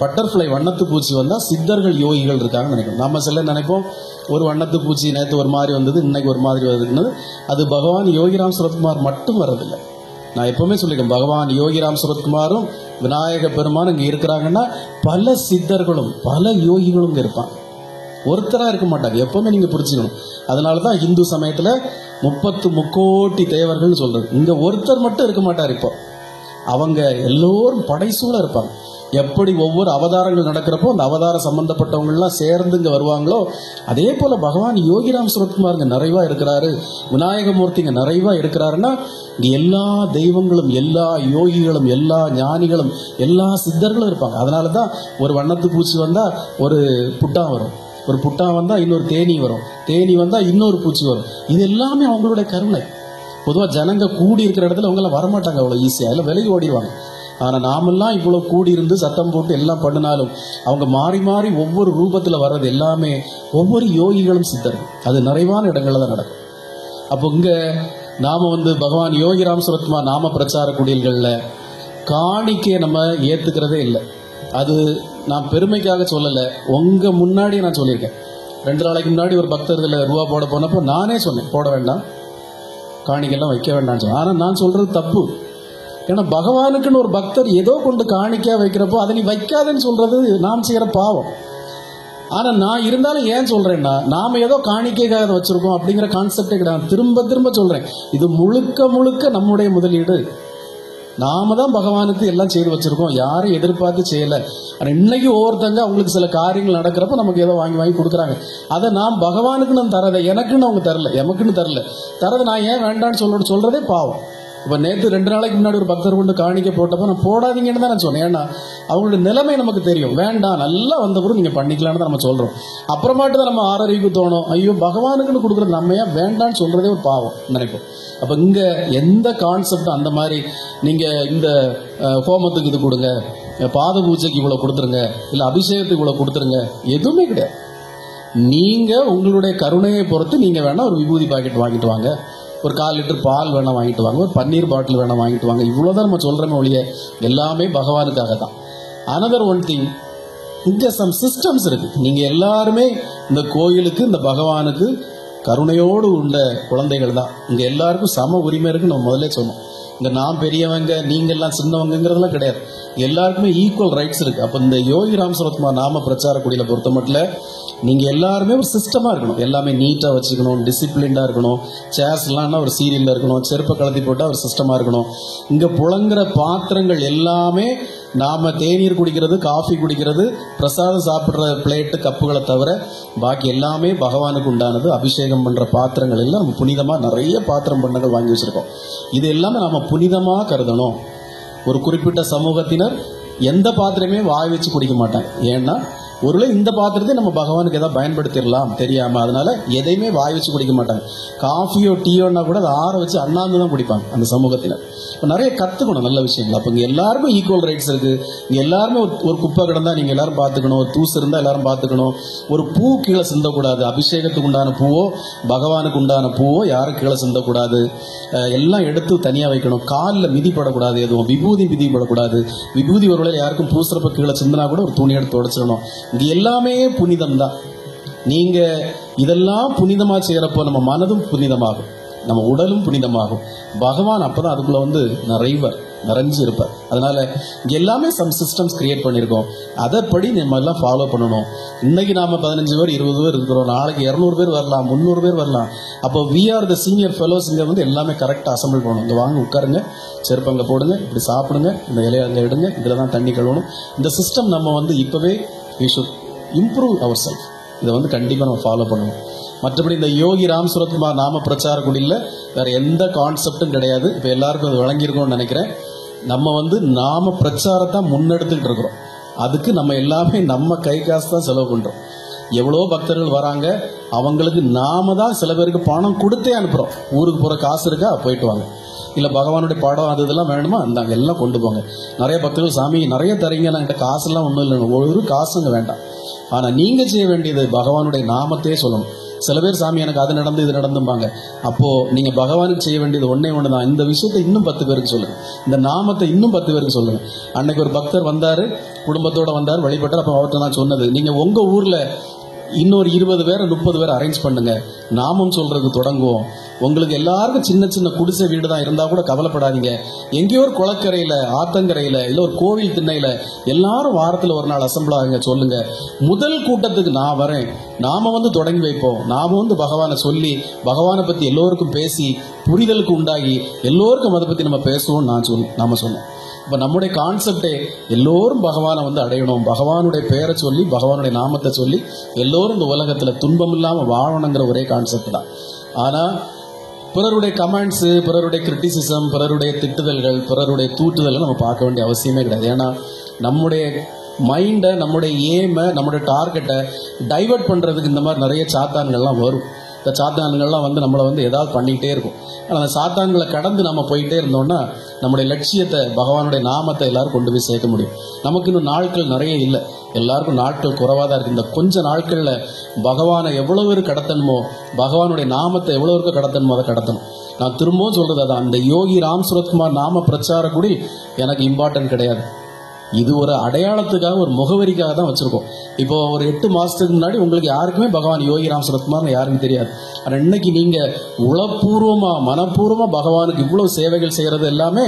பட்டர்ஃப்ளை வண்ணத்து பூச்சி வந்தா சித்தர்கள், யோகிகள் இருக்காங்கன்னு நினைக்கிறோம். நம்ம சில நினைப்போம் ஒரு வண்ணத்து பூச்சி நேற்று ஒரு மாதிரி வந்தது, இன்னைக்கு ஒரு மாதிரி வருதுன்னு. அது பகவான் யோகிராம் சுரத்குமார் மட்டும் வர்றதில்லை. நான் எப்பவுமே சொல்லியிருக்கேன், பகவான் யோகிராம் சுரத்குமாரும் விநாயக பெருமானும் இங்கே இருக்கிறாங்கன்னா பல சித்தர்களும் பல யோகிகளும் இங்கே இருப்பாங்க, ஒருத்தராக இருக்க மாட்டாங்க. எப்பவுமே நீங்க புரிஞ்சுக்கணும். அதனால தான் இந்து சமயத்தில் 30 முக்கோடி தேவர்கள்னு சொல்றது. இங்க ஒருத்தர் மட்டும் இருக்க மாட்டார். இப்போ அவங்க எல்லோரும் படைசூழ இருப்பாங்க. எப்படி ஒவ்வொரு அவதாரங்கள் நடக்கிறப்போ அந்த அவதார சம்பந்தப்பட்டவங்கள்லாம் சேர்ந்து இங்கே வருவாங்களோ, அதே போல பகவான் யோகிராம் சுரத்குமார் இங்கே நிறைவா இருக்கிறாரு, விநாயகமூர்த்தி இங்கே நிறைவா இருக்கிறாருன்னா இங்கே எல்லா தெய்வங்களும், எல்லா யோகிகளும், எல்லா ஞானிகளும், எல்லா சித்தர்களும் இருப்பாங்க. அதனால தான் ஒரு வண்ணத்து பூச்சி வந்தால் ஒரு புட்டா வரும், ஒரு புட்டா வந்தால் இன்னொரு தேனி வரும், தேனி வந்தால் இன்னொரு பூச்சி வரும். இது எல்லாமே அவங்களுடைய கருணை. பொதுவாக ஜனங்க கூடி இருக்கிற இடத்துல அவங்களாம் வரமாட்டாங்க அவ்வளோ ஈஸியாக, இல்லை விலகி ஓடிடுவாங்க. ஆனால் நாமெல்லாம் இவ்வளோ கூடி இருந்து சத்தம் போட்டு எல்லாம் பண்ணினாலும் அவங்க மாறி மாறி ஒவ்வொரு ரூபத்தில் வர்றது எல்லாமே ஒவ்வொரு யோகிகளும் சித்தர்கள். அது நிறைவான இடங்கள்ல தான் நடக்கும். அப்போ இங்கே நாம் பகவான் யோகிராம் சுரத்குமார் நாம பிரச்சார குடில்களில் காணிக்கையை நம்ம ஏற்றுக்கிறதே இல்லை. அது நான் பெருமைக்காக சொல்லலை, உங்கள் முன்னாடி நான் சொல்லியிருக்கேன். 2 நாளைக்கு முன்னாடி ஒரு பக்தர் இதில் ரூபா போட போனப்போ நானே சொன்னேன், போட வேண்டாம், காணிக்கையெல்லாம் வைக்க வேண்டாம்னு சொன்னேன். ஆனால் நான் சொல்கிறது தப்பு. ஏன்னா பகவானுக்குன்னு ஒரு பக்தர் ஏதோ கொண்டு காணிக்கையா வைக்கிறப்போ அதை நீ வைக்காதன்னு சொல்றது நாம் செய்கிற பாவம். ஆனால் நான் இருந்தாலும் ஏன் சொல்றேன்னா, நாம ஏதோ காணிக்கைக்காக வச்சிருக்கோம் அப்படிங்கிற கான்செப்டே கிடையாது. திரும்ப திரும்ப சொல்றேன், இது முழுக்க முழுக்க நம்முடைய முதலீடு. நாம தான் பகவானுக்கு எல்லாம் செய்து வச்சிருக்கோம், யாரும் எதிர்பார்த்து செய்யலை. ஆனால் இன்னைக்கு ஒவ்வொருத்தங்க அவங்களுக்கு சில காரியங்கள் நடக்கிறப்ப நமக்கு ஏதோ வாங்கி வாங்கி கொடுக்குறாங்க. அதை நான் பகவானுக்கு நான் தரதை, எனக்குன்னு அவங்க தரல, எமக்குன்னு தரல, தரதை நான் ஏன் வேண்டான்னு சொல்றதே பாவம். இப்போ நேற்று 2 நாளைக்கு முன்னாடி ஒரு பக்தர் கொண்டு காணிக்க போட்டப்போ நான் போடாதீங்கன்னு தான் நான் சொன்னேன். ஏன்னா அவங்களுடைய நிலைமை நமக்கு தெரியும், வேண்டாம் நல்லா வந்த பிறகு நீங்கள் பண்ணிக்கலான்னு தான் நம்ம சொல்கிறோம். அப்புறமாட்டு தான் நம்ம ஆறறிவுக்கு தோணும், ஐயோ பகவானுக்குன்னு கொடுக்குறது நம்ம ஏன் வேண்டான்னு சொல்கிறதே ஒரு பாவம் நினைப்போம். அப்போ இங்கே எந்த கான்செப்ட் அந்த மாதிரி நீங்கள் இந்த ஹோமத்துக்கு இது கொடுங்க, பாத பூஜைக்கு இவ்வளோ கொடுத்துருங்க, இல்லை அபிஷேகத்துக்கு இவ்வளோ கொடுத்துருங்க, எதுவுமே கிடையாது. நீங்கள் உங்களுடைய கருணையை பொறுத்து நீங்கள் வேணால் ஒரு விபூதி பாக்கெட் வாங்கிட்டு வாங்க, ஒரு 1/4 லிட்டர் பால் வேணா வாங்கிட்டு வாங்க, ஒரு பன்னீர் பாட்டில் வேணா வாங்கிட்டு வாங்க, இவ்வளோதான் நம்ம சொல்கிறோமே ஒழிய எல்லாமே பகவானுக்காக தான். அனதர் ஒன் திங், இங்கே சம் சிஸ்டம்ஸ் இருக்கு. நீங்கள் எல்லாருமே இந்த கோயிலுக்கு, இந்த பகவானுக்கு கருணையோடு உள்ள குழந்தைகள் தான். இங்கே எல்லாருக்கும் சம உரிமை இருக்குன்னு நம்ம முதல்ல சொன்னோம். இங்கே நான் பெரியவங்க நீங்கள்லாம் சின்னவங்கிறதுலாம் கிடையாது, எல்லாருக்குமே ஈக்குவல் ரைட்ஸ் இருக்கு. அப்போ இந்த யோகிராம் சுரத்குமார் நாம பிரச்சார குடியில பொறுத்த மட்டும் நீங்கள் எல்லாருமே ஒரு சிஸ்டமாக இருக்கணும், எல்லாமே நீட்டாக வச்சுக்கணும், டிசிப்ளின்டாக இருக்கணும், சேர்ஸ்லாம் ஒரு சீரியலில் இருக்கணும், செருப்பை கலத்தி போட்டால் ஒரு சிஸ்டமாக இருக்கணும். இங்கே புழங்குற பாத்திரங்கள் எல்லாமே நாம் தேநீர் குடிக்கிறது, காஃபி குடிக்கிறது, பிரசாதம் சாப்பிட்ற பிளேட்டு கப்புகளை தவிர பாக்கி எல்லாமே பகவானுக்கு உண்டானது. அபிஷேகம் பண்ணுற பாத்திரங்கள் எல்லாம் நம்ம புனிதமாக நிறைய பாத்திரம் பண்ணங்கள் வாங்கி வச்சுருக்கோம். இது எல்லாமே நாம் புனிதமாக கருதணும். ஒரு குறிப்பிட்ட சமூகத்தினர் எந்த பாத்திரமே வாய் வச்சு குடிக்க மாட்டாங்க. ஏன்னா ஒருவேளை இந்த பாத்திரத்தை நம்ம பகவானுக்கு ஏதாவது பயன்படுத்திடலாம் தெரியாம, அதனால எதையுமே வாய் வச்சு குடிக்க மாட்டாங்க. காஃபியோ டீயோன்னா கூட அதை ஆற வச்சு அண்ணாந்து தான் குடிப்பாங்க அந்த சமூகத்தினர். இப்போ நிறைய கற்றுக்கணும் நல்ல விஷயங்கள். அப்போ இங்கே எல்லாருக்கும் ஈக்குவல் ரைட்ஸ் இருக்குது. இங்கே எல்லாருமே ஒரு குப்பை கிடந்தா நீங்கள் எல்லாரும் பார்த்துக்கணும், ஒரு தூசு இருந்தால் எல்லாரும் பார்த்துக்கணும், ஒரு பூ கீழே சிந்தக்கூடாது, அபிஷேகத்துக்கு உண்டான பூவோ பகவானுக்கு உண்டான பூவோ யாரும் கீழே சிந்தக்கூடாது, எல்லாம் எடுத்து தனியாக வைக்கணும், காலில் மிதிப்படக்கூடாது, எதுவும் விபூதி மிதிப்படக்கூடாது, விபூதி ஒரு வேளையில் யாருக்கும் பூசுறப்ப கீழே சிந்தினா கூட ஒரு துணி எடுத்து உடைச்சிடணும். இது எல்லாமே புனிதம் தான். நீங்க இதெல்லாம் புனிதமா செய்யறப்போ நம்ம மனதும் புனிதமாகும், நம்ம உடலும் புனிதமாகும். பகவான் அப்பதான் அதுக்குள்ள நிறைஞ்சு இருப்பார். அதனால இங்க எல்லாமே சம் சிஸ்டம்ஸ் கிரியேட் பண்ணியிருக்கோம். அதற்படி நம்ம எல்லாம் ஃபாலோ பண்ணணும். இன்னைக்கு நாம 15 பேர் 20 பேர் இருக்கிறோம், நாளைக்கு 200 பேர் வரலாம், 300 பேர் வரலாம். அப்போ we are the senior fellows. இங்க எல்லாமே கரெக்டாக அசம்பிள் பண்ணணும். இங்க வாங்க உட்காருங்க, செருப்பங்க போடுங்க, இப்படி சாப்பிடுங்க, இந்த இலையை அங்கே எடுங்க, இதில் தான் தண்ணி கழுவணும். இந்த சிஸ்டம் நம்ம இப்பவே we should improve ourselves. இதை கண்டிப்பாக நம்ம ஃபாலோ பண்ணணும். மற்றபடி இந்த யோகி ராம் சுரத்குமார் நாம பிரச்சார குடியில் வேற எந்த கான்செப்டும் கிடையாது. இப்போ எல்லாருக்கும் அது வழங்கியிருக்கோம்னு நினைக்கிறேன். நம்ம நாம பிரச்சாரத்தை முன்னெடுத்துக்கிட்டு இருக்கிறோம். அதுக்கு நம்ம எல்லாமே நம்ம கை காசு தான் செலவு பண்ணுறோம். எவ்வளோ பக்தர்கள் வராங்க, அவங்களுக்கு நாம தான் சில பேருக்கு பணம் கொடுத்தே அனுப்புகிறோம். ஊருக்கு போகிற காசு இருக்கா, போயிட்டு வாங்க, இல்லை பகவானுடைய படம் அது இதெல்லாம் வேணுமா, அந்தாங்க எல்லாம் கொண்டு போங்க. நிறைய பக்தர்கள் சாமி நிறைய தரீங்க, என்கிட்ட காசுலாம் ஒன்றும் இல்லைங்க, ஒரு காசுங்க வேண்டாம். ஆனால் நீங்கள் செய்ய வேண்டியது பகவானுடைய நாமத்தையே சொல்லணும். சில பேர் சாமி எனக்கு அது நடந்து இது நடந்தும்பாங்க. அப்போது நீங்கள் பகவானுக்கு செய்ய வேண்டியது ஒன்றே ஒன்று தான். இந்த விஷயத்தை இன்னும் 10 பேருக்கு சொல்லுங்கள், இந்த நாமத்தை இன்னும் 10 பேருக்கு சொல்லுங்கள். அன்னைக்கு ஒரு பக்தர் வந்தார், குடும்பத்தோடு வந்தார், வழிபட்டார். அப்போ அவர்கிட்ட நான் சொன்னது, நீங்கள் உங்கள் ஊரில் இன்னொரு 20 பேர் 30 பேர் அரேஞ்ச் பண்ணுங்க, நாமம் சொல்றதுக்கு தொடங்குவோம். உங்களுக்கு எல்லாருக்கும் சின்ன சின்ன குடிசை வீடு தான் இருந்தால் கூட கவலைப்படாதீங்க. எங்கேயோ ஒரு குளக்கரையில், ஆத்தங்கரையில், இல்லை ஒரு கோவில் திண்ணையில் எல்லாரும் வாரத்தில் ஒரு நாள் அசம்பிள் ஆகுங்க, சொல்லுங்க. முதல் கூட்டத்துக்கு நான் வரேன், நாம தொடங்கி வைப்போம். நாம பகவானை சொல்லி, பகவானை பற்றி எல்லோருக்கும் பேசி, புரிதலுக்கு உண்டாகி எல்லோருக்கும் அதை பற்றி நம்ம பேசுவோம் நாம சொன்னோம். இப்போ நம்முடைய கான்செப்டே எல்லோரும் பகவானை அடையணும், பகவானுடைய பெயரை சொல்லி, பகவானுடைய நாமத்தை சொல்லி எல்லோரும் இந்த உலகத்தில் துன்பம் இல்லாமல் வாழணுங்கிற ஒரே கான்செப்ட் தான். ஆனால் பிறருடைய கமெண்ட்ஸு, பிறருடைய கிரிட்டிசிசம், பிறருடைய திட்டுதல்கள், பிறருடைய தூற்றுதல்கள் நம்ம பார்க்க வேண்டிய அவசியமே கிடையாது. ஏன்னா நம்முடைய மைண்டை, நம்முடைய ஏமை, நம்முடைய டார்கெட்டை டைவர்ட் பண்ணுறதுக்கு இந்த மாதிரி நிறைய சாத்தான்கள்லாம் வரும். இந்த சாத்தான்கள்லாம் நம்மளை ஏதாவது பண்ணிக்கிட்டே இருக்கும். ஆனால் அந்த சாத்தான்களை கடந்து நம்ம போயிட்டே இருந்தோம்னா நம்முடைய லட்சியத்தை, பகவானுடைய நாமத்தை எல்லாரும் கொண்டு போய் சேர்க்க முடியும். நமக்கு இன்னும் நாட்கள் நிறைய இல்லை, எல்லாருக்கும் நாட்கள் குறைவாக தான் இருக்குது. இந்த கொஞ்ச நாட்களில் பகவானை எவ்வளோ பேர் கடத்தணுமோ, பகவானுடைய நாமத்தை எவ்வளோ பேருக்கு கடத்தணுமோ அதை கடத்தணும். நான் திரும்பவும் சொல்கிறது அதான், அந்த யோகி ராம் சுரத்குமார் நாம பிரச்சார கூடி எனக்கு இம்பார்ட்டன்ட் கிடையாது. இது ஒரு அடையாளத்துக்காக, ஒரு முகவரிக்காக தான் வச்சுருக்கோம். இப்போ ஒரு 8 மாதத்துக்கு முன்னாடி உங்களுக்கு யாருக்குமே பகவான் யோகி ராம் சுரத்குமார்னு யாருக்கும் தெரியாது. ஆனால் இன்னைக்கு நீங்கள் உளப்பூர்வமாக, மனப்பூர்வமாக பகவானுக்கு இவ்வளோ சேவைகள் செய்கிறது எல்லாமே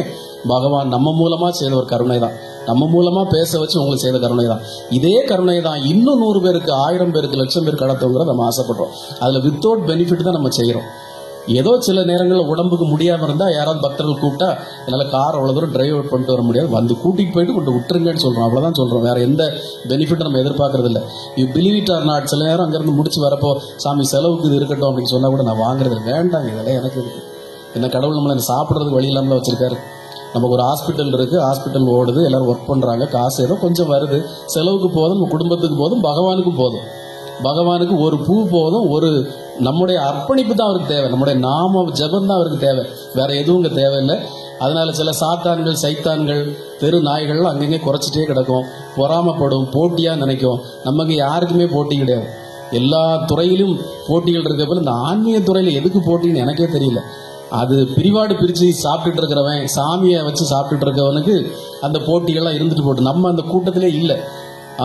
பகவான் நம்ம மூலமாக செய்த ஒரு கருணை தான். நம்ம மூலமாக பேச வச்சு உங்களுக்கு செய்த கருணை தான். இதே கருணை தான் இன்னும் 100 பேருக்கு, 1000 பேருக்கு, 1,00,000 பேருக்கு கடத்துங்கிறத நம்ம ஆசைப்படுறோம். அதில் வித்தவுட் பெனிஃபிட் தான் நம்ம செய்கிறோம். ஏதோ சில நேரங்களில் உடம்புக்கு முடியாமல் இருந்தால் யாராவது பக்தர்கள் கூப்பிட்டா, என்னால் கார் அவ்வளோ தூரம் டிரைவ் அவுட் பண்ணிட்டு வர முடியாது, கூட்டிகிட்டு போயிட்டு கொண்டு விட்டுருங்கன்னு சொல்கிறோம். அவ்வளோதான் சொல்கிறோம், வேறு எந்த பெனிஃபிட்டும் நம்ம எதிர்பார்க்கறது இல்லை. You believe it or not. சில நேரம் அங்கேருந்து முடிச்சு வரப்போ, சாமி செலவுக்கு இது இருக்கட்டும் அப்படின்னு சொன்னால் கூட நான் வாங்குறது வேண்டாங்க, இதெல்லாம் எனக்கு இருக்குது. என்ன கடவுள் நம்மளை சாப்பிட்றதுக்கு வழி இல்லாமல் வச்சுருக்காரு. நமக்கு ஒரு ஹாஸ்பிட்டல் இருக்குது, ஹாஸ்பிட்டல் ஓடுது, எல்லோரும் ஒர்க் பண்ணுறாங்க, காசு ஏதோ கொஞ்சம் வருது, செலவுக்கு போதும், நம்ம குடும்பத்துக்கு போதும், பகவானுக்கும் போதும். பகவானுக்கு ஒரு பூ போதும், ஒரு நம்முடைய அர்ப்பணிப்பு தான் அவருக்கு தேவை, நம்முடைய நாம ஜபம் தான் அவருக்கு தேவை, வேற எதுவும் இங்கே தேவையில்லை. அதனால சில சாத்தான்கள், சைத்தான்கள், தெரு நாய்கள்லாம் அங்கங்கே குறைச்சிட்டே கிடக்கும், பொறாமப்படும், போட்டியாக நினைக்கும். நமக்கு யாருக்குமே போட்டி கிடையாது. எல்லா துறையிலும் போட்டிகள் இருக்க போல இந்த ஆன்மீக துறையில் எதுக்கு போட்டின்னு எனக்கே தெரியல. அது பிரிவாடு பிரித்து சாப்பிட்டுட்டு இருக்கிறவன், சாமியை வச்சு சாப்பிட்டுட்டு இருக்கவனுக்கு அந்த போட்டிகள்லாம் இருந்துட்டு போட்டு, நம்ம அந்த கூட்டத்திலே இல்லை.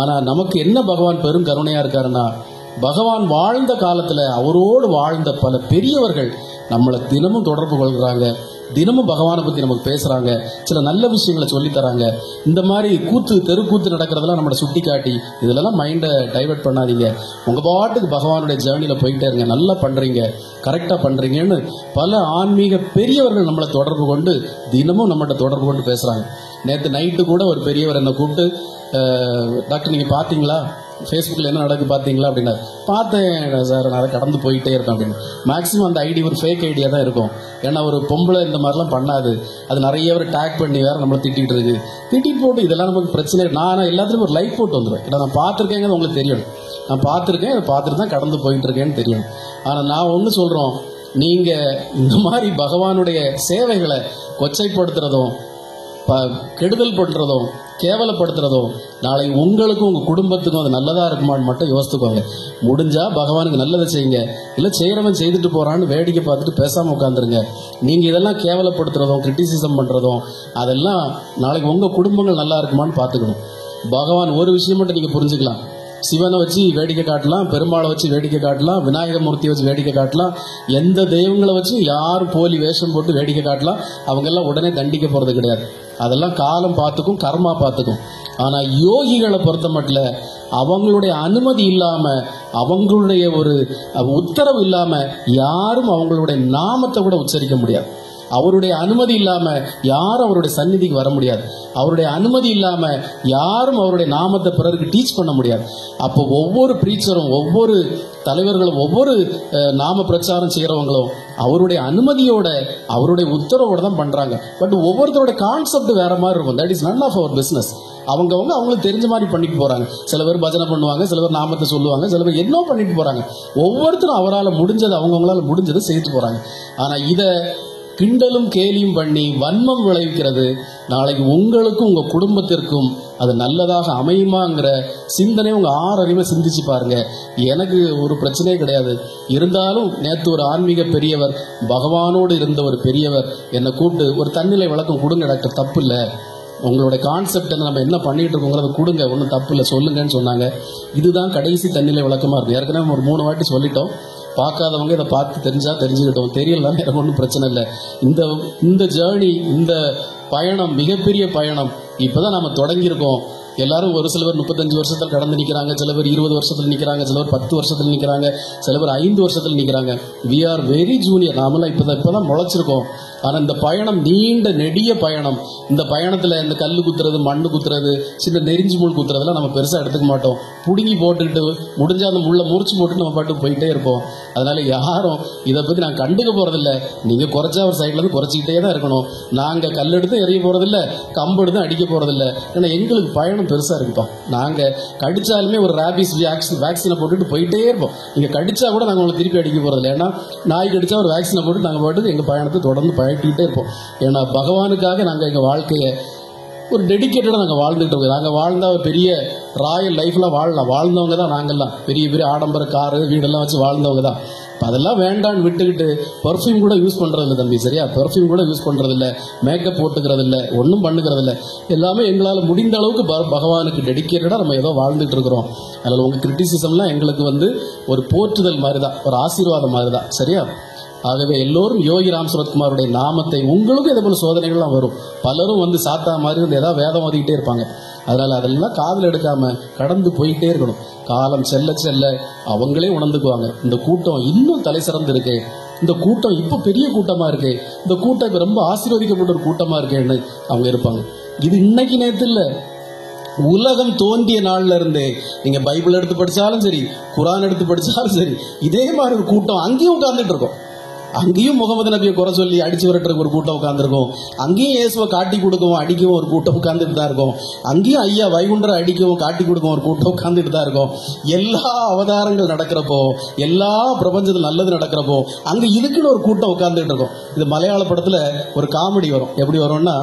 ஆனால் நமக்கு என்ன பகவான் பெரும் கருணையாக இருக்காருன்னா, பகவான் வாழ்ந்த காலத்தில் அவரோடு வாழ்ந்த பல பெரியவர்கள் நம்மளை தினமும் தொடர்பு கொள்கிறாங்க, தினமும் பகவானை பற்றி நமக்கு பேசுகிறாங்க, சில நல்ல விஷயங்களை சொல்லித்தராங்க. இந்த மாதிரி தெருக்கூத்து நடக்கிறதெல்லாம் நம்மளை சுட்டி காட்டி, இதிலெல்லாம் மைண்டை டைவர்ட் பண்ணாதீங்க, உங்கள் பாட்டுக்கு பகவானுடைய ஜேர்னியில் போயிட்டே இருங்க, நல்லா பண்ணுறீங்க, கரெக்டாக பண்ணுறீங்கன்னு பல ஆன்மீக பெரியவர்கள் நம்மளை தொடர்பு கொண்டு தினமும் நம்மகிட்ட தொடர்பு கொண்டு பேசுகிறாங்க. நேற்று நைட்டு கூட ஒரு பெரியவர் என்னை கூப்பிட்டு, டாக்டர் நீங்கள் பார்த்தீங்களா, ஃபேஸ்புக்கில் என்ன நடக்குது பார்த்தீங்களா அப்படின்னா, பார்த்தேன் சார், நான் அதை கடந்து போயிட்டே இருக்கேன் அப்படின்னு. மேக்ஸிமம் அந்த ஐடி ஒரு ஃபேக் ஐடியா தான் இருக்கும். ஏன்னா ஒரு பொம்பளை இந்த மாதிரிலாம் பண்ணாது. அது நிறைய பேர் டேக் பண்ணி வேறு நம்மளை திட்டிகிட்டு இருக்கு. திட்டிட்டு போட்டு இதெல்லாம் நமக்கு பிரச்சனை. நான் எல்லாத்துலேயும் ஒரு லைக் போட்டு வந்துடுவேன். ஏன்னா நான் பார்த்துருக்கேங்கிறது உங்களுக்கு தெரியணும். நான் பார்த்துருக்கேன், அதை பார்த்துட்டு தான் கடந்து போயிட்டு இருக்கேன்னு தெரியும். ஆனால் நான் ஒன்று சொல்கிறோம், நீங்கள் இந்த மாதிரி பகவானுடைய சேவைகளை கொச்சைப்படுத்துறதும் கெடுதல் பண்ணுறதும் கேவலப்படுத்துறதும் நாளை உங்களுக்கும் உங்கள் குடும்பத்துக்கும் அது நல்லதாக இருக்குமான்னு மட்டும் யோசித்துக்கோங்க. முடிஞ்சால் பகவானுக்கு நல்லதை செய்யுங்க, இல்லை செய்கிறவன் செய்துட்டு போகிறான்னு வேடிக்கை பார்த்துட்டு பேசாமல் உட்காந்துருங்க. நீங்கள் இதெல்லாம் கேவலப்படுத்துறதும் கிரிட்டிசிசம் பண்ணுறதும் அதெல்லாம் நாளைக்கு உங்கள் குடும்பங்கள் நல்லா இருக்குமான்னு பார்த்துக்கணும். பகவான் ஒரு விஷயம் மட்டும் நீங்கள் புரிஞ்சுக்கலாம். சிவனை வச்சு வேடிக்கை காட்டலாம், பெருமாளை வச்சு வேடிக்கை காட்டலாம், விநாயகமூர்த்தியை வச்சு வேடிக்கை காட்டலாம், எந்த தெய்வங்களை வச்சு யாரும் போலி வேஷம் போட்டு வேடிக்கை காட்டலாம். அவங்கெல்லாம் உடனே தண்டிக்க போகிறது கிடையாது. அதெல்லாம் காலம் பார்த்துக்கும், கர்மா பார்த்துக்கும். ஆனால் யோகிகளை பொறுத்த மட்டும் அவங்களுடைய அனுமதி இல்லாமல், அவங்களுடைய ஒரு உத்தரவு இல்லாமல் யாரும் அவங்களுடைய நாமத்தை கூட உச்சரிக்க முடியாது. அவருடைய அனுமதி இல்லாமல் யாரும் அவருடைய சந்நிதிக்கு வர முடியாது. அவருடைய அனுமதி இல்லாமல் யாரும் அவருடைய நாமத்தை பிறருக்கு டீச் பண்ண முடியாது. அப்போ ஒவ்வொரு ப்ரீச்சரும், ஒவ்வொரு தலைவர்களும், ஒவ்வொரு நாம பிரச்சாரம் செய்கிறவங்களும் அவருடைய அனுமதியோட, அவருடைய உத்தரவோட தான் பண்ணுறாங்க. பட் ஒவ்வொருத்தரோட கான்செப்ட் வேற மாதிரி இருக்கும். That is none of our business. அவங்களுக்கு தெரிஞ்ச மாதிரி பண்ணிட்டு போகிறாங்க. சில பேர் பஜனை பண்ணுவாங்க, சில பேர் நாமத்தை சொல்லுவாங்க, சில பேர் என்ன பண்ணிட்டு போகிறாங்க. ஒவ்வொருத்தரும் அவரால் முடிஞ்சது, அவங்களால முடிஞ்சதை செய்துட்டு போகிறாங்க. ஆனால் இதை கிண்டலும் கேலியும் பண்ணி வன்மம் விளைவிக்கிறது நாளைக்கு உங்களுக்கும் உங்கள் குடும்பத்திற்கும் அது நல்லதாக அமையுமாங்கிற சிந்தனை உங்கள் ஆறறிவை சிந்திச்சு பாருங்க. எனக்கு ஒரு பிரச்சனையே கிடையாது. இருந்தாலும் நேற்று ஒரு ஆன்மீக பெரியவர், பகவானோடு இருந்த ஒரு பெரியவர் என்னை கூப்பிட்டு ஒரு தன்னிலை விளக்கம் கொடுங்க டாக்டர், தப்பு இல்லை, உங்களோட கான்செப்ட் நம்ம என்ன பண்ணிட்டு இருக்கோங்கிறத கொடுங்க, ஒன்றும் தப்பு இல்லை, சொல்லுங்கன்னு சொன்னாங்க. இதுதான் கடைசி தன்னிலை விளக்கமாக இருக்கும். ஏற்கனவே ஒரு 3 வாட்டி சொல்லிட்டோம். பார்க்காதவங்க இதை பார்த்து தெரிஞ்சால் தெரிஞ்சுக்கிட்டோம், தெரியலன்னா எனக்கு ஒன்றும் பிரச்சனை இல்லை. இந்த ஜேர்னி, இந்த பயணம் மிகப்பெரிய பயணம். இப்போ தான் நம்ம தொடங்கியிருக்கோம். எல்லாரும் ஒரு சில பேர் 35 வருஷத்தில் கடந்து நிற்கிறாங்க, சில பேர் 20 வருஷத்தில் நிற்கிறாங்க, சில பேர் 10 வருஷத்தில் நிற்கிறாங்க, சில பேர் 5 வருஷத்தில் நிற்கிறாங்க. We are very junior. நாமெல்லாம் இப்போ தான் முளைச்சிருக்கோம். ஆனால் இந்த பயணம் நீண்ட நெடிய பயணம். இந்த பயணத்தில் இந்த கல் குத்துறது, மண்ணு குத்துறது, சின்ன நெறிஞ்சு முள் குத்துறதுலாம் நம்ம பெருசாக எடுத்துக்க மாட்டோம். பிடுங்கி போட்டுக்கிட்டு முடிஞ்சால் அந்த முள்ளை முறிச்சு போட்டு நம்ம பாட்டு போயிட்டே இருப்போம். அதனால யாரும் இதை பற்றி நாங்கள் கண்டுக்க போகிறதில்ல. நீங்கள் குறைச்சா ஒரு சைட்லேருந்து குறைச்சிக்கிட்டே தான் இருக்கணும். நாங்கள் கல் எடுத்து எறிய போகிறதில்ல, கம்பு எடுத்து அடிக்க போகிறதில்ல. ஏன்னா எங்களுக்கு பயணம் பெருசாக இருக்குப்பா. நாங்கள் கடிச்சாலுமே ஒரு ரேபிஸ் வேக்சினை போட்டுட்டு போயிட்டே இருப்போம். நீங்கள் கடிச்சா கூட நாங்கள் உங்களை திருப்பி அடிக்க போகிறதில்ல. ஏன்னா நாய் கடிச்சா ஒரு வேக்சினை போட்டு நாங்கள் பாட்டுக்கு எங்கள் பயணத்தை தொடர்ந்து பயட்டிகிட்டே இருப்போம். ஏன்னா பகவானுக்காக நாங்கள் எங்கள் வாழ்க்கையை ஒரு டெடிக்கேட்டடாக நாங்கள் வாழ்ந்துகிட்டு இருக்கோம். நாங்கள் வாழ்ந்தால் ஒரு பெரிய ராயல் லைஃப்லாம் வாழ்ந்தவங்க தான். நாங்கள்லாம் பெரிய பெரிய ஆடம்பர காரு வீடெல்லாம் வச்சு வாழ்ந்தவங்க தான். இப்போ அதெல்லாம் வேண்டான்னு விட்டுக்கிட்டு பர்ஃப்யூம் கூட யூஸ் பண்ணுறதில்ல தம்பி, சரியா? பர்ஃப்யூம் கூட யூஸ் பண்ணுறதில்ல, மேக்கப் போட்டுக்கிறதில்ல, ஒன்றும் பண்ணுக்கிறதில்ல. எல்லாமே எங்களால் முடிந்த அளவுக்கு பகவானுக்கு டெடிக்கேட்டடாக நம்ம ஏதோ வாழ்ந்துட்டு இருக்கிறோம். அதில் உங்கள் கிரிட்டிசிசம்லாம் எங்களுக்கு ஒரு போற்றுதல் மாதிரி தான், ஒரு ஆசீர்வாதம் மாதிரி தான், சரியா? ஆகவே எல்லோரும் யோகி ராம் சுரத்குமாருடைய நாமத்தை, உங்களுக்கும் இதே போல சோதனைகள்லாம் வரும். பலரும் சாத்தா மாதிரி ஏதாவது வேதம் ஓதிக்கிட்டே இருப்பாங்க. அதனால் அதெல்லாம் காதில் எடுக்காமல் கடந்து போயிட்டே இருக்கணும். காலம் செல்ல செல்ல அவங்களே உணர்ந்துக்குவாங்க, இந்த கூட்டம் இன்னும் தலை சிறந்து இருக்கு, இந்த கூட்டம் இப்போ பெரிய கூட்டமாக இருக்கு, இந்த கூட்டம் இப்போ ரொம்ப ஆசீர்வதிக்கப்பட்ட ஒரு கூட்டமாக இருக்கேன்னு அவங்க இருப்பாங்க. இது இன்னைக்கு நேற்று இல்லை, உலகம் தோன்றிய நாள்ல இருந்தே நீங்க பைபிள் எடுத்து படிச்சாலும் சரி, குரான் எடுத்து படிச்சாலும் சரி, இதே மாதிரி ஒரு கூட்டம் அங்கேயும் உட்கார்ந்துட்டு இருக்கோம். அங்கேயும் முகமது நபியை குறை சொல்லி அடிச்சு விரட்டுறதுக்கு ஒரு கூட்டம் உட்காந்துருக்கும். அங்கேயும் இயேசுவை காட்டி கொடுக்கவும் அடிக்கவும் ஒரு கூட்டம் உட்காந்துட்டு தான் இருக்கும். அங்கேயும் ஐயா வைகுண்டரை அடிக்கவும் காட்டி கொடுக்கவும் ஒரு கூட்டம் உட்காந்துட்டு தான் இருக்கும். எல்லா அவதாரங்கள் நடக்கிறப்போ, எல்லா பிரபஞ்சத்தில் நல்லது நடக்கிறப்போ அங்கே இதுக்குன்னு ஒரு கூட்டம் உட்காந்துட்டு இருக்கும். இது மலையாள படத்தில் ஒரு காமெடி வரும். எப்படி வரும்னா,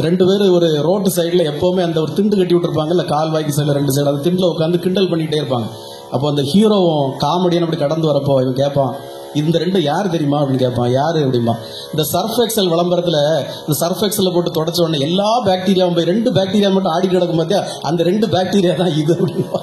2 பேர் ஒரு ரோட்டு சைடில் எப்போவுமே அந்த ஒரு திண்டு கட்டி விட்டுருப்பாங்க, இல்லை கால் வாய்க்கு சைடில் 2 சைடு அந்த திண்டில் உட்காந்து கிண்டல் பண்ணிகிட்டே இருப்பாங்க. அப்போ அந்த ஹீரோவும் காமெடியான அப்படி கடந்து வரப்போ இவன் கேட்பான், இந்த 2 யார் தெரியுமா அப்படின்னு கேட்பான். யாரு அப்படிமா, இந்த சர்ஃப் எக்ஸல் விளம்பரத்தில் இந்த சர்ஃப் எக்ஸலை போட்டு தொடச்ச உடனே எல்லா பாக்டீரியாவும் போய் 2 பாக்டீரியா மட்டும் ஆடி கிடக்கும் பார்த்தியா, அந்த 2 பாக்டீரியா தான் இது அப்படின்பா.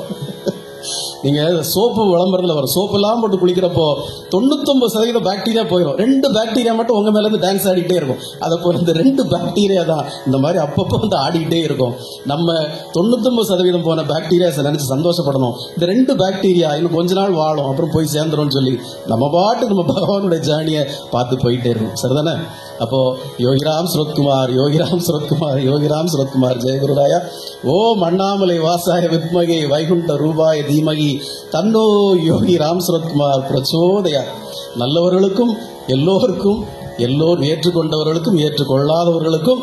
நீங்க சோப்பு விளம்பரத்துல வரும், சோப்பு எல்லாம் போட்டு குளிக்கிறப்போ 99% பாக்டீரியா போயிடும், 2 பாக்டீரியா மட்டும் உங்க மேல இருந்து டான்ஸ் ஆடிக்கிட்டே இருக்கும். அதை போல இந்த 2 பாக்டீரியா தான் இந்த மாதிரி அப்பப்போ வந்து ஆடிக்கிட்டே இருக்கும். நம்ம 99% போன பாக்டீரியாஸை நினைச்சு சந்தோஷப்படணும். இந்த 2 பாக்டீரியா இன்னும் கொஞ்ச நாள் வாழும், அப்புறம் போய் சேர்ந்துரும் சொல்லி நம்ம பாட்டு நம்ம பகவானுடைய ஜேர்னியை பார்த்து போயிட்டே இருக்கும். சரிதானே? அப்போ யோகிராம் சுரத்குமார், யோகிராம் சுரத்குமார், யோகிராம் சுரத்குமார். ஜெயகுருராயா. ஓம் அண்ணாமலை வாசாய வித்மகே வைகுண்ட ரூபாய தீமகி தன்னோ யோகி ராம் சுரத்குமார் பிரச்சோதயா. நல்லவர்களுக்கும் எல்லோருக்கும், எல்லோரும் ஏற்றுக்கொண்டவர்களுக்கும் ஏற்றுக்கொள்ளாதவர்களுக்கும்,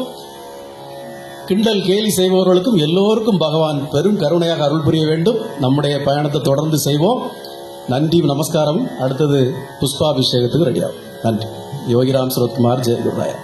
கிண்டல் கேலி செய்பவர்களுக்கும் எல்லோருக்கும் பகவான் பெரும் கருணையாக அருள் புரிய வேண்டும். நம்முடைய பயணத்தை தொடர்ந்து செய்வோம். நன்றி, நமஸ்காரம். அடுத்தது புஷ்பாபிஷேகத்துக்கு ரெடியாகும். நன்றி. யோகிராம் சுரத்குமார். ஜெயகுருராயா.